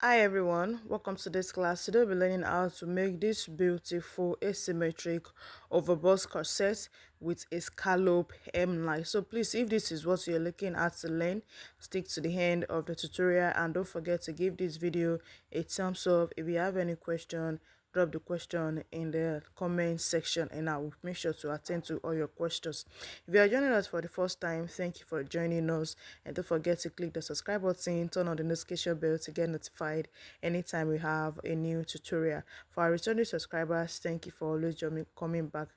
Hi everyone, welcome to this class. Today we'll be learning how to make this beautiful asymmetric overbust corset with a scallop hemline. So please, if this is what you're looking at to learn, stick to the end of the tutorial and don't forget to give this video a thumbs up. If you have any question, drop the question in the comment section and I will make sure to attend to all your questions. If you are joining us for the first time, thank you for joining us, and don't forget to click the subscribe button, turn on the notification bell to get notified anytime we have a new tutorial. For our returning subscribers, thank you for always coming back.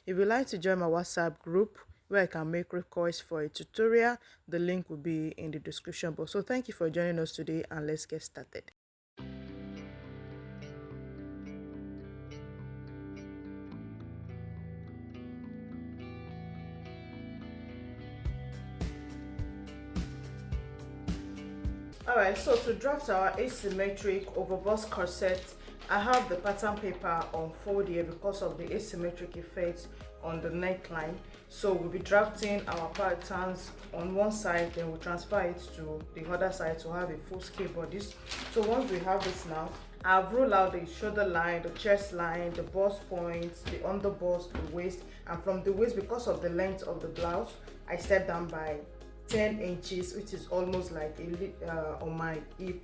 If you'd like to join my WhatsApp group where I can make requests for a tutorial, the link will be in the description box. So thank you for joining us today and let's get started. Alright, so to draft our asymmetric overbust corset, I have the pattern paper on fold here because of the asymmetric effect on the neckline. So we'll be drafting our patterns on one side, then we'll transfer it to the other side to have a full scale bodice. So once we have this now, I've ruled out the shoulder line, the chest line, the bust points, the underbust, the waist, and from the waist, because of the length of the blouse, I step down by 10 inches, which is almost like a on my hip,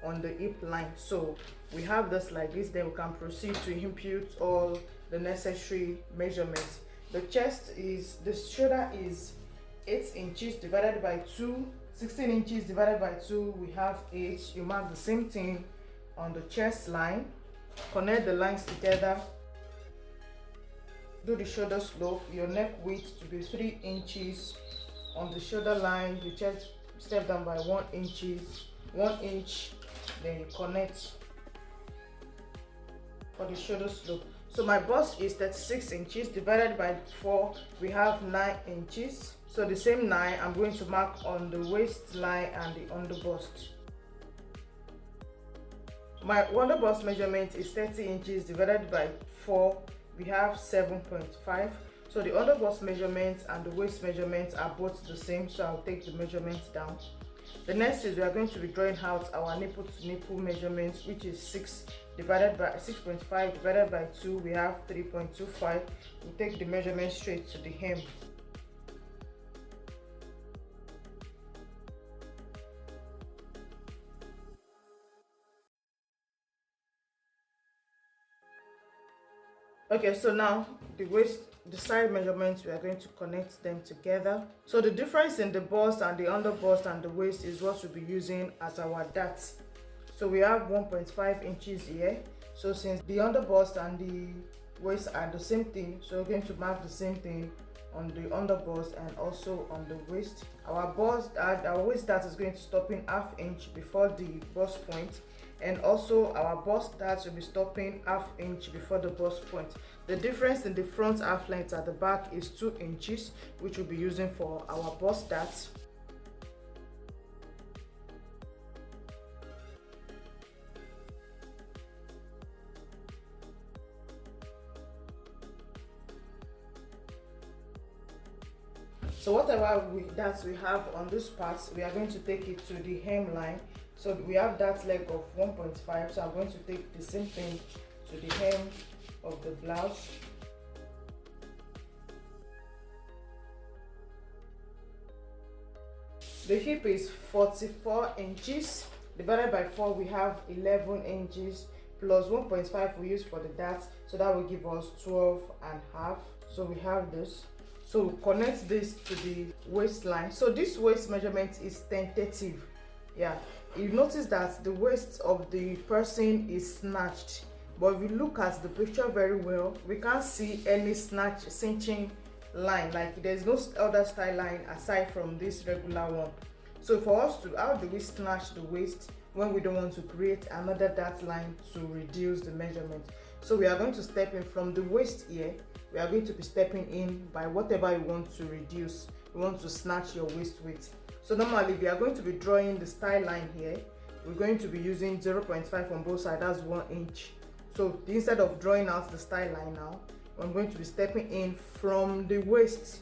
on the hip line. So we have this like this, then we can proceed to impute all the necessary measurements. The chest is, the shoulder is 8 inches divided by 2, 16 inches divided by 2, we have 8. You mark the same thing on the chest line, connect the lines together, do the shoulder slope, your neck width to be 3 inches on the shoulder line, you just step down by 1 inch, then you connect for the shoulder slope. So my bust is 36 inches divided by 4, we have 9 inches. So the same 9 I'm going to mark on the waistline and the underbust. My underbust measurement is 30 inches divided by 4, we have 7.5. So the underbust measurements and the waist measurements are both the same, so I'll take the measurements down. The next is we are going to be drawing out our nipple to nipple measurements, which is 6 divided by 6.5 divided by 2, we have 3.25. We take the measurement straight to the hem. Okay, so now the waist, the side measurements, we are going to connect them together. So the difference in the bust and the underbust and the waist is what we'll be using as our dart. So we have 1.5 inches here. So since the underbust and the waist are the same thing, so we're going to mark the same thing on the underbust and also on the waist. Our waist dart is going to stop in ½ inch before the bust point, and also our bust dart will be stopping ½ inch before the bust point. The difference in the front half length at the back is 2 inches, which we'll be using for our bust dart. So whatever that we have on this part, we are going to take it to the hemline. So we have that leg of 1.5, so I'm going to take the same thing to the hem of the blouse. The hip is 44 inches divided by 4, we have 11 inches plus 1.5 we use for the dart, so that will give us 12.5. So we have this. So we'll connect this to the waistline. So this waist measurement is tentative. Yeah, you notice that the waist of the person is snatched, but if you look at the picture very well, we can't see any cinching line, like there's no other style line aside from this regular one. So for us to, how do we snatch the waist when we don't want to create another dart line to reduce the measurement? So we are going to step in from the waist here. We are going to be stepping in by whatever you want to reduce. You want to snatch your waist width. So normally we are going to be drawing the style line here. We're going to be using 0.5 on both sides, that's 1 inch. So instead of drawing out the style line now, I'm going to be stepping in from the waist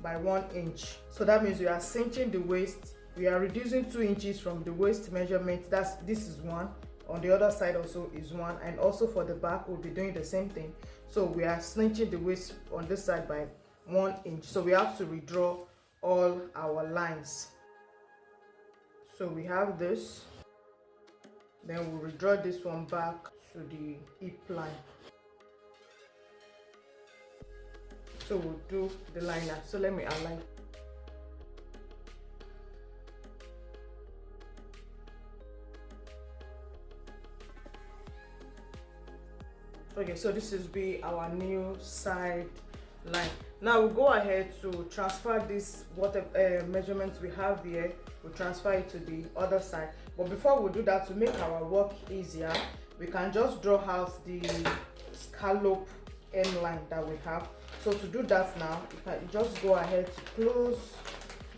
by 1 inch. So that means we are cinching the waist we are reducing 2 inches from the waist measurement. This is 1, on the other side also is 1, and also for the back we'll be doing the same thing. So we are cinching the waist on this side by 1 inch. So we have to redraw all our lines. So we have this, then we'll redraw this one back to the hip line. So we'll do the liner. So let me align. Okay, so this is be our new side line. Now we'll go ahead to transfer this whatever measurements we have here. We'll transfer it to the other side. But before we do that, to make our work easier, we can just draw out the scallop hemline that we have. So to do that now, you can just go ahead to close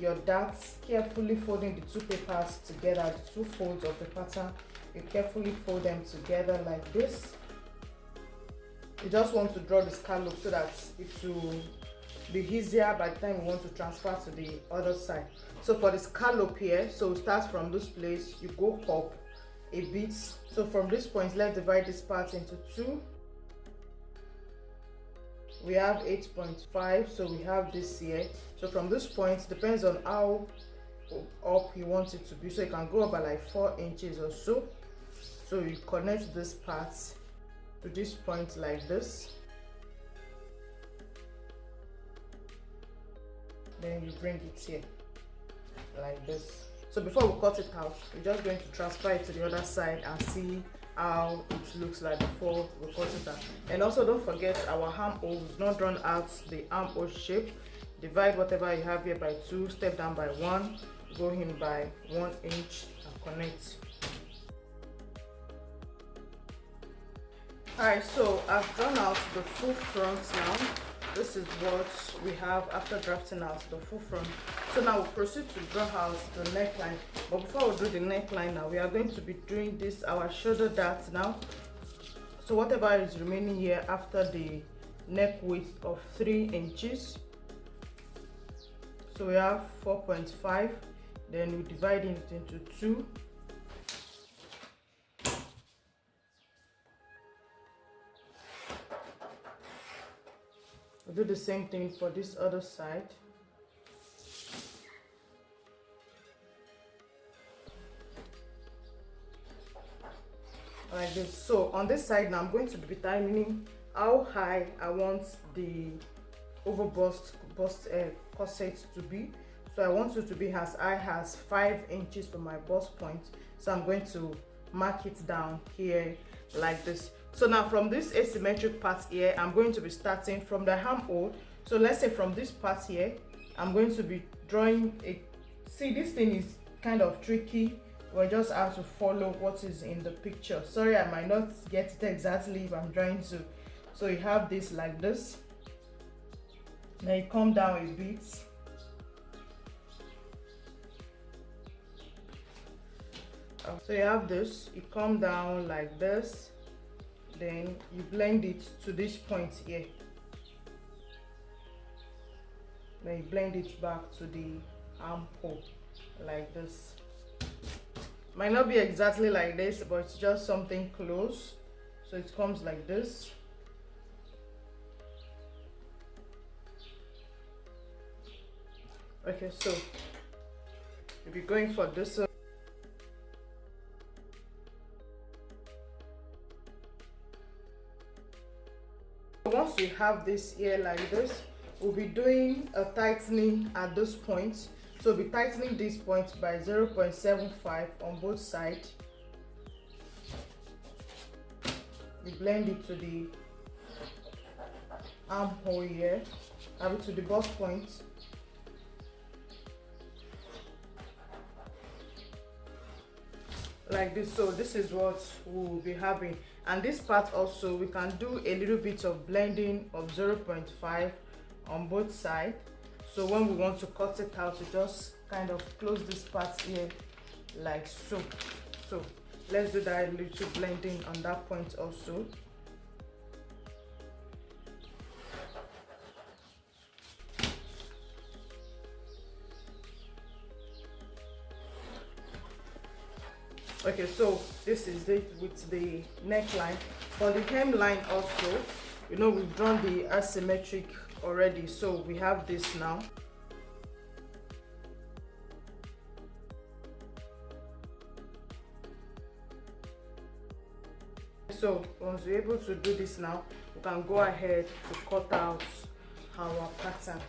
your darts, carefully folding the 2 papers together, the 2 folds of the pattern. You carefully fold them together like this. You just want to draw the scallop so that it will be easier by the time we want to transfer to the other side. So for the scallop here, so start from this place, you go up a bit. So from this point, let's divide this part into 2. We have 8.5, so we have this here. So from this point, depends on how up you want it to be. So you can go up by like 4 inches or so. So you connect this part to this point like this. Then you bring it here like this. So before we cut it out, we're just going to transfer it to the other side and see how it looks like before we cut it out. And also don't forget our armhole. We've not drawn out the armhole shape. Divide whatever you have here by 2, step down by 1, go in by 1 inch and connect. Alright, so I've drawn out the full front now. This is what we have after drafting out the full front. So now we'll proceed to draw out the neckline. But before we do the neckline now, we are going to be doing this, our shoulder dart now. So whatever is remaining here after the neck width of 3 inches. So we have 4.5. Then we divide it into 2. We'll do the same thing for this other side. Like this. So on this side now, I'm going to be determining how high I want the overbust corset to be. So I want it to be as high as 5 inches from my bust point. So I'm going to mark it down here like this. So now from this asymmetric part here, I'm going to be starting from the armhole. So let's say from this part here, I'm going to be drawing a, see, this thing is kind of tricky. We just have to follow what is in the picture. Sorry, I might not get it exactly if I'm trying to. So you have this like this. Then you come down a bit. So you have this, you come down like this. Then you blend it to this point here. Then you blend it back to the armhole like this. Might not be exactly like this, but it's just something close. So it comes like this. Okay, so we'll be going for this. Once we have this here like this, we'll be doing a tightening at this point. So we'll be tightening this point by 0.75 on both sides. We blend it to the armhole here, have it to the bust point. Like this. So this is what we'll be having. And this part also, we can do a little bit of blending of 0.5 on both sides. So when we want to cut it out, we just kind of close this part here like so. So let's do that little blending on that point also. Okay, so this is it with the neckline. For the hemline also, you know, we've drawn the asymmetric already, so we have this now. So once we're able to do this now, we can go ahead to cut out our pattern.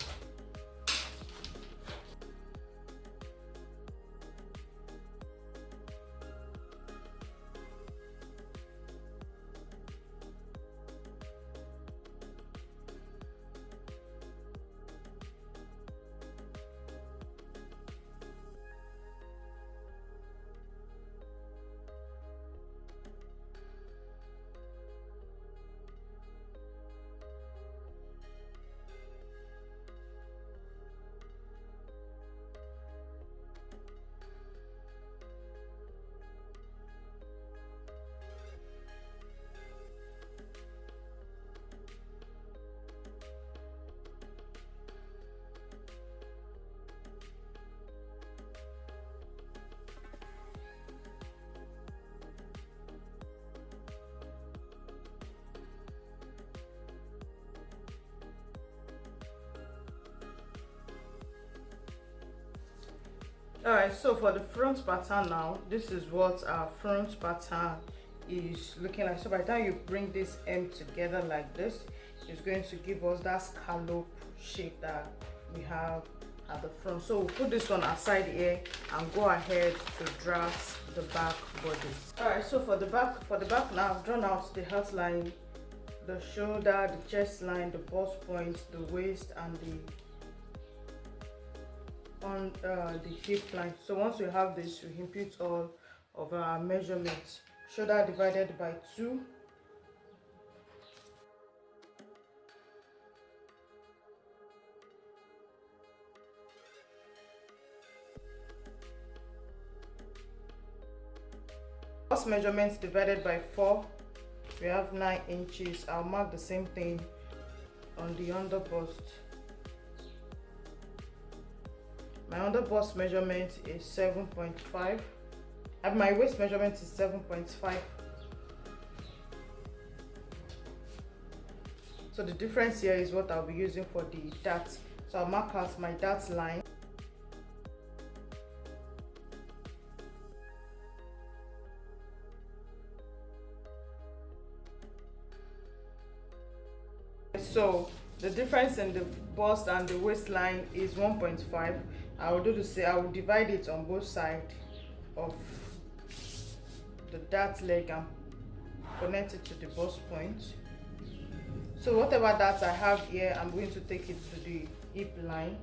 Alright, so for the front pattern now, this is what our front pattern is looking like. So by the time you bring this M together like this, it's going to give us that scallop shape that we have at the front. So we'll put this one aside here and go ahead to draft the back bodice. Alright, so for the back now, I've drawn out the outline, the shoulder, the chest line, the bust point, the waist, and the hip line. So once we have this, we input all of our measurements. Shoulder divided by 2, bust measurements divided by 4, we have 9 inches. I'll mark the same thing on the under bust. My under bust measurement is 7.5, and my waist measurement is 7.5. So the difference here is what I'll be using for the dart. So I'll mark out my dart line. So the difference in the bust and the waistline is 1.5. I will do the same. I will divide it on both sides of the dart leg and connect it to the bust point. So whatever dart I have here, I'm going to take it to the hip line.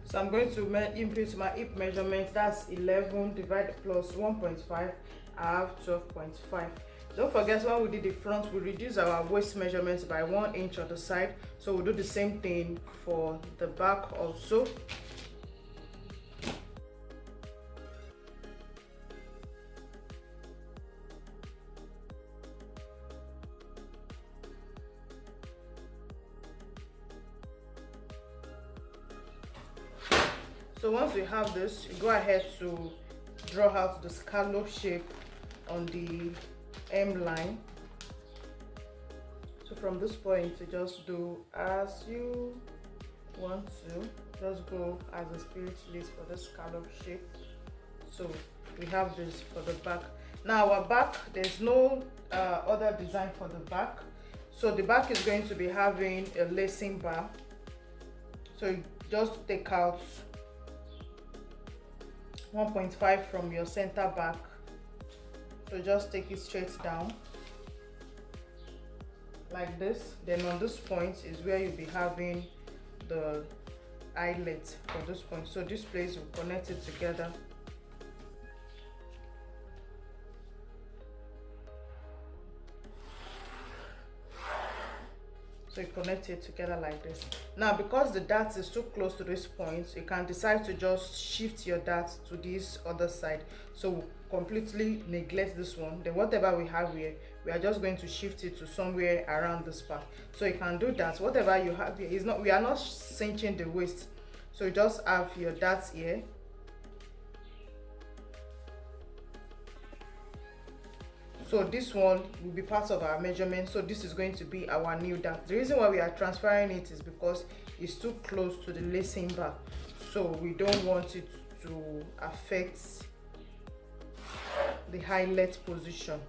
So I'm going to input my hip measurement. That's 11 divided plus 1.5. I have 12.5. Don't forget, when we did the front, we reduced our waist measurements by 1 inch on the side. So we'll do the same thing for the back also. So once we have this, you go ahead to draw out the scallop shape on the M line. So from this point, you just do as you want to. Just go as the spirit leads for the scallop shape. So we have this for the back. Now our back, there's no other design for the back. So the back is going to be having a lacing bar. So you just take out 1.5 from your center back. So just take it straight down like this. Then on this point is where you'll be having the eyelet for this point. So this place will connect it together. So you connect it together like this. Now because the dart is too close to this point, you can decide to just shift your dart to this other side. So completely neglect this one. Then whatever we have here, we are just going to shift it to somewhere around this part. So you can do that. Whatever you have here is not, we are not cinching the waist. So you just have your darts here. So this one will be part of our measurement. So this is going to be our new dart. The reason why we are transferring it is because it's too close to the lacing bar. So we don't want it to affect the eyelet position.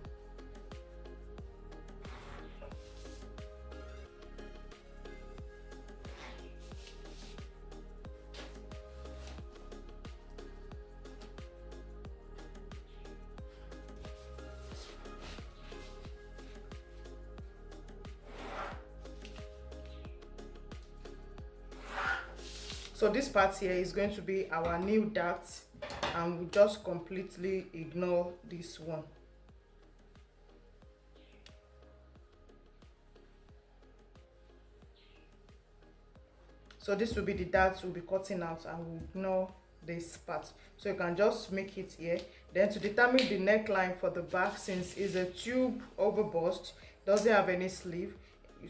So this part here is going to be our new dart, and we just completely ignore this one. So this will be the dart we'll be cutting out, and we'll ignore this part. So you can just make it here. Then to determine the neckline for the back, since it's a tube overbust, doesn't have any sleeve,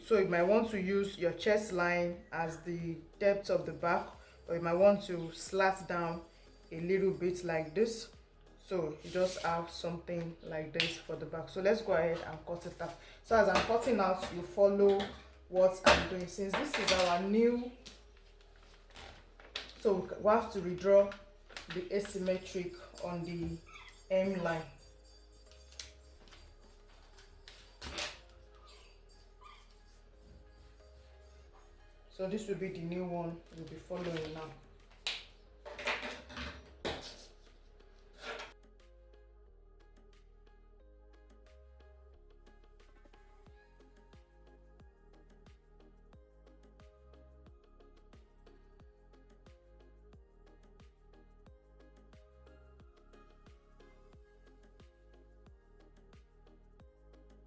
so you might want to use your chest line as the depth of the back, or you might want to slat down a little bit like this. So you just have something like this for the back. So let's go ahead and cut it out. So as I'm cutting out, you follow what I'm doing. Since this is our new, so we have to redraw the asymmetric on the hemline. So this will be the new one we'll be following now.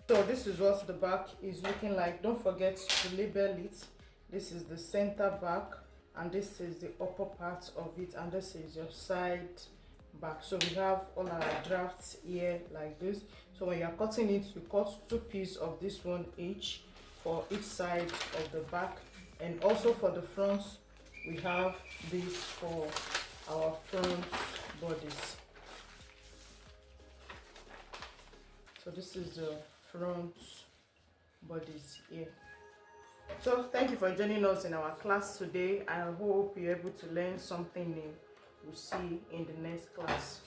So this is what the back is looking like. Don't forget to label it. This is the center back, and this is the upper part of it, and this is your side back. So we have all our drafts here like this. So when you're cutting it, you cut 2 pieces of this one each for each side of the back, and also for the front we have this for our front bodice. So this is the front bodice here. So thank you for joining us in our class today. I hope you're able to learn something new. We'll see you in the next class.